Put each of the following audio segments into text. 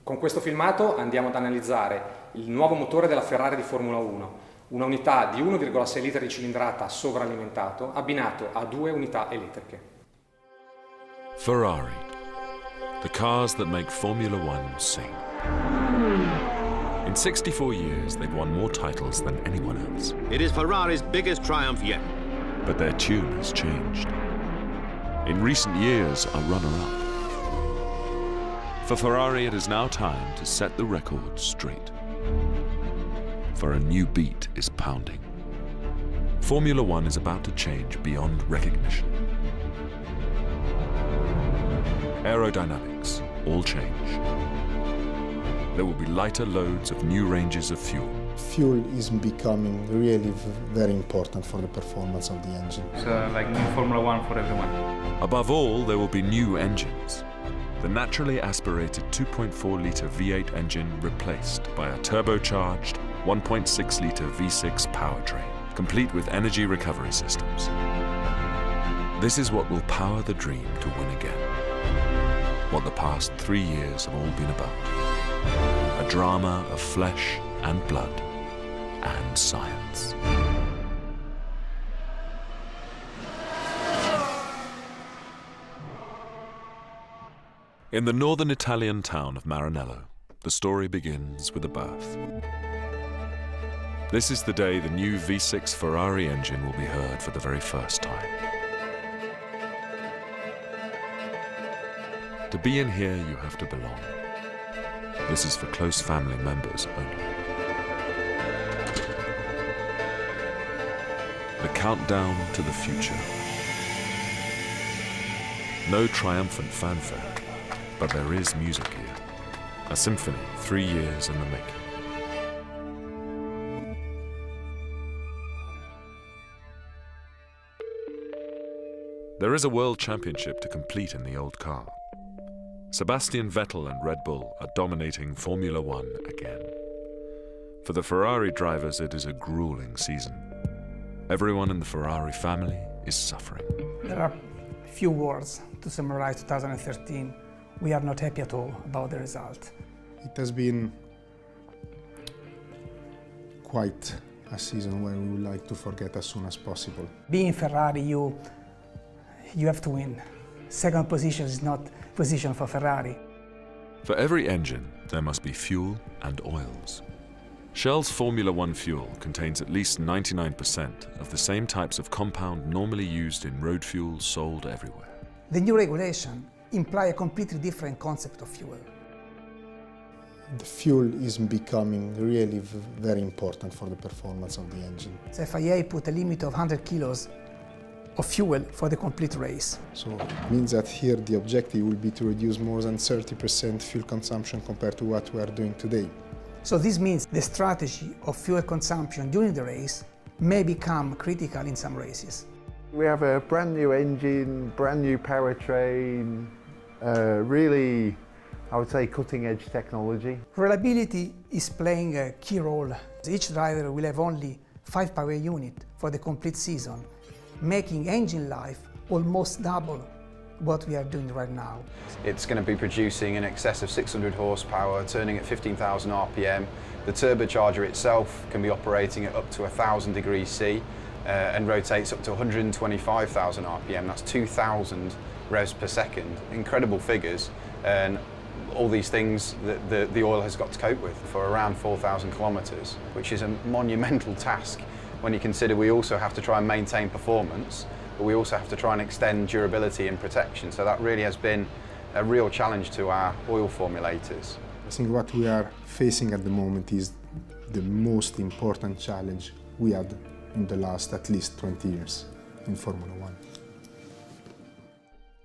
Con questo filmato andiamo ad analizzare il nuovo motore della Ferrari di Formula 1, una unità di 1,6 litri di cilindrata sovralimentato abbinato a 2 unità elettriche. Ferrari, the cars that make Formula 1 sing. In 64 years, they've won more titles than anyone else. It is Ferrari's biggest triumph yet. But their tune has changed. In recent years, a runner-up. For Ferrari, it is now time to set the record straight. For a new beat is pounding. Formula 1 is about to change beyond recognition. Aerodynamics all change. There will be lighter loads of new ranges of fuel. Fuel is becoming really very important for the performance of the engine. It's like new Formula 1 for everyone. Above all, there will be new engines. The naturally aspirated 2.4-litre V8 engine replaced by a turbocharged 1.6-litre V6 powertrain, complete with energy recovery systems. This is what will power the dream to win again. What the past 3 years have all been about. A drama of flesh and blood and science. In the northern Italian town of Maranello, the story begins with a birth. This is the day the new V6 Ferrari engine will be heard for the very first time. To be in here, you have to belong. This is for close family members only. The countdown to the future. No triumphant fanfare. But there is music here. A symphony 3 years in the making. There is a world championship to complete in the old car. Sebastian Vettel and Red Bull are dominating Formula 1 again. For the Ferrari drivers, it is a grueling season. Everyone in the Ferrari family is suffering. There are few words to summarize 2013. We are not happy at all about the result. It has been quite a season where we would like to forget as soon as possible. Being Ferrari, you have to win. Second position is not position for Ferrari. For every engine, there must be fuel and oils. Shell's Formula 1 fuel contains at least 99% of the same types of compound normally used in road fuel sold everywhere. The new regulation imply a completely different concept of fuel. The fuel is becoming really very important for the performance of the engine. The FIA put a limit of 100 kilos of fuel for the complete race. So it means that here the objective will be to reduce more than 30% fuel consumption compared to what we are doing today. So this means the strategy of fuel consumption during the race may become critical in some races. We have a brand new engine, brand new powertrain, really, I would say, cutting-edge technology. Reliability is playing a key role. Each driver will have only 5 power units for the complete season, making engine life almost double what we are doing right now. It's going to be producing in excess of 600 horsepower, turning at 15,000 RPM. The turbocharger itself can be operating at up to 1,000 degrees C and rotates up to 125,000 RPM. That's 2,000 revs per second. Incredible figures, and all these things that the oil has got to cope with for around 4,000 kilometres, which is a monumental task when you consider we also have to try and maintain performance, but we also have to try and extend durability and protection. So that really has been a real challenge to our oil formulators. I think what we are facing at the moment is the most important challenge we had in the last at least 20 years in Formula 1.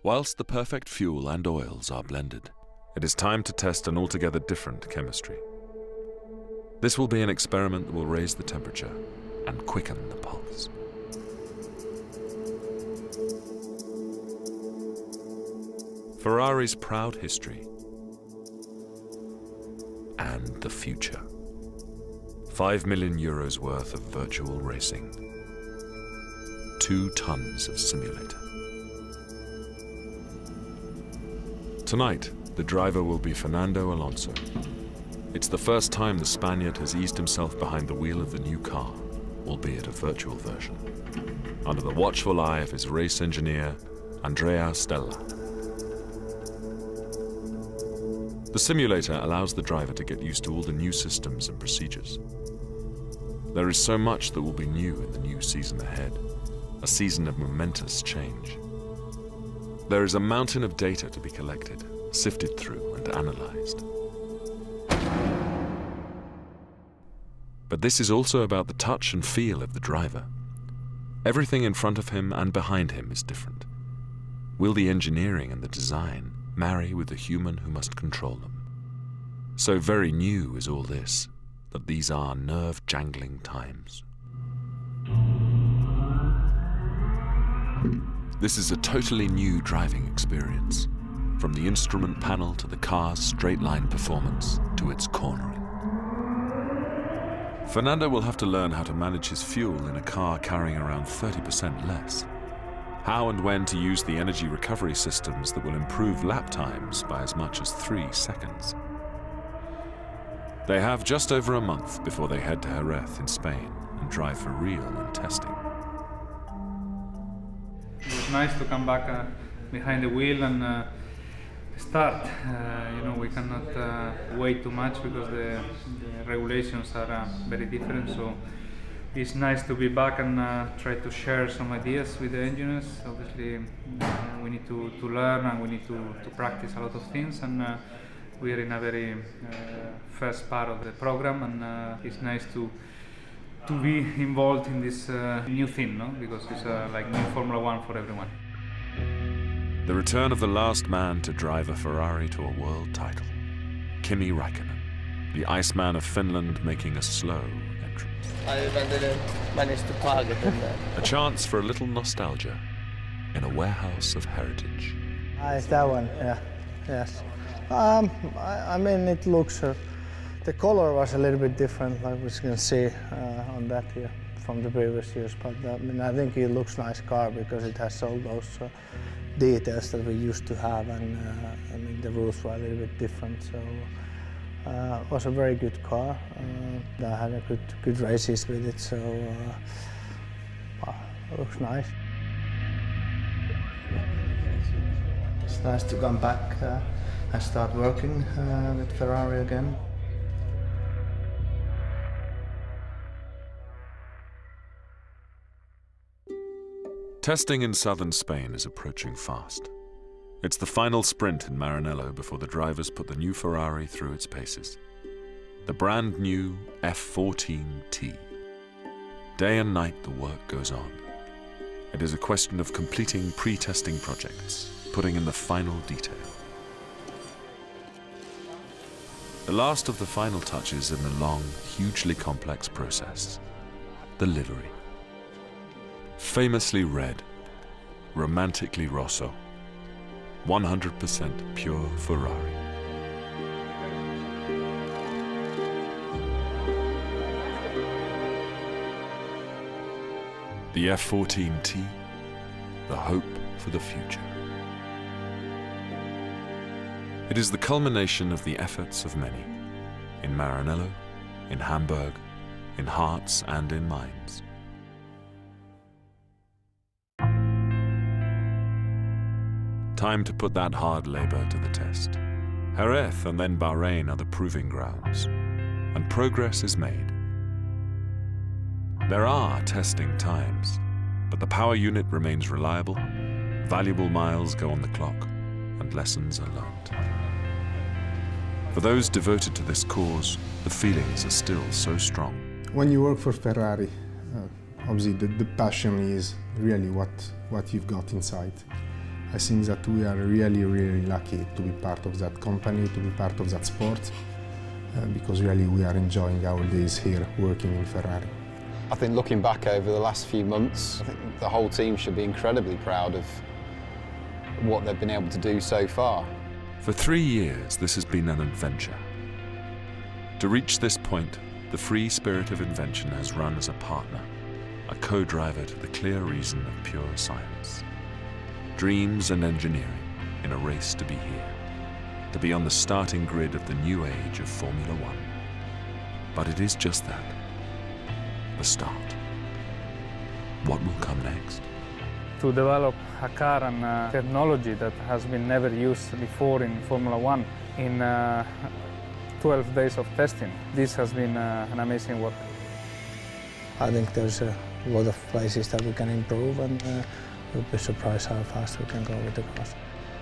Whilst the perfect fuel and oils are blended, it is time to test an altogether different chemistry. This will be an experiment that will raise the temperature and quicken the pulse. Ferrari's proud history and the future. 5 million euros worth of virtual racing. 2 tons of simulator. Tonight, The driver will be Fernando Alonso. It's the first time the Spaniard has eased himself behind the wheel of the new car, albeit a virtual version, under the watchful eye of his race engineer, Andrea Stella. The simulator allows the driver to get used to all the new systems and procedures. There is so much that will be new in the new season ahead, a season of momentous change. There is a mountain of data to be collected, sifted through and analyzed. But this is also about the touch and feel of the driver. Everything in front of him and behind him is different. Will the engineering and the design marry with the human who must control them? So very new is all this, that these are nerve-jangling times. This is a totally new driving experience, from the instrument panel to the car's straight-line performance to its cornering. Fernando will have to learn how to manage his fuel in a car carrying around 30% less. How and when to use the energy recovery systems that will improve lap times by as much as 3 seconds. They have just over a month before they head to Jerez in Spain and drive for real in testing. It was nice to come back behind the wheel and start. We cannot wait too much because the regulations are very different. So it's nice to be back and try to share some ideas with the engineers. Obviously, we need to learn and we need to practice a lot of things. And we are in a very first part of the program, and it's nice to be involved in this new thing, no? Because it's like new Formula One for everyone. The return of the last man to drive a Ferrari to a world title. Kimi Räikkönen, the Iceman of Finland, making a slow entrance. I didn't manage to park it in there. A chance for a little nostalgia in a warehouse of heritage. It's that one, yeah. Yes. I mean, it looks... the color was a little bit different, like we can see on that here from the previous years. But I think it looks nice car because it has all those details that we used to have, and the rules were a little bit different. So it was a very good car. I had a good races with it, so it looks nice. It's nice to come back and start working with Ferrari again. Testing in southern Spain is approaching fast. It's the final sprint in Maranello before the drivers put the new Ferrari through its paces. The brand new F14T. Day and night the work goes on. It is a question of completing pre-testing projects, putting in the final detail. The last of the final touches in the long, hugely complex process, the livery. Famously red, romantically rosso, 100% pure Ferrari. The F14T, the hope for the future. It is the culmination of the efforts of many, in Maranello, in Hamburg, in hearts and in minds. Time to put that hard labor to the test. Jerez and then Bahrain are the proving grounds, and progress is made. There are testing times, but the power unit remains reliable, valuable miles go on the clock, and lessons are learned. For those devoted to this cause, the feelings are still so strong. When you work for Ferrari, obviously the passion is really what you've got inside. I think that we are really, really lucky to be part of that company, to be part of that sport, because really we are enjoying our days here working in Ferrari. I think looking back over the last few months, I think the whole team should be incredibly proud of what they've been able to do so far. For 3 years, this has been an adventure. To reach this point, the free spirit of invention has run as a partner, a co-driver to the clear reason of pure science. Dreams and engineering in a race to be here. to be on the starting grid of the new age of Formula One. But it is just that, the start. What will come next? To develop a car and technology that has been never used before in Formula One in 12 days of testing, this has been an amazing work. I think there's a lot of places that we can improve, and we'll be surprised how fast we can go with the cars.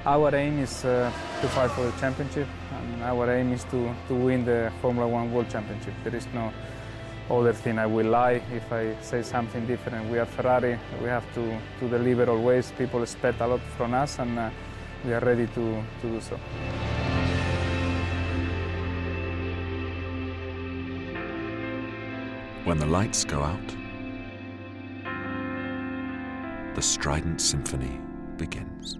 Our aim is to fight for the championship, and our aim is to win the Formula One World Championship. There is no other thing. I will lie if I say something different. We are Ferrari, we have to deliver always. People expect a lot from us, and we are ready to do so. When the lights go out, the strident symphony begins.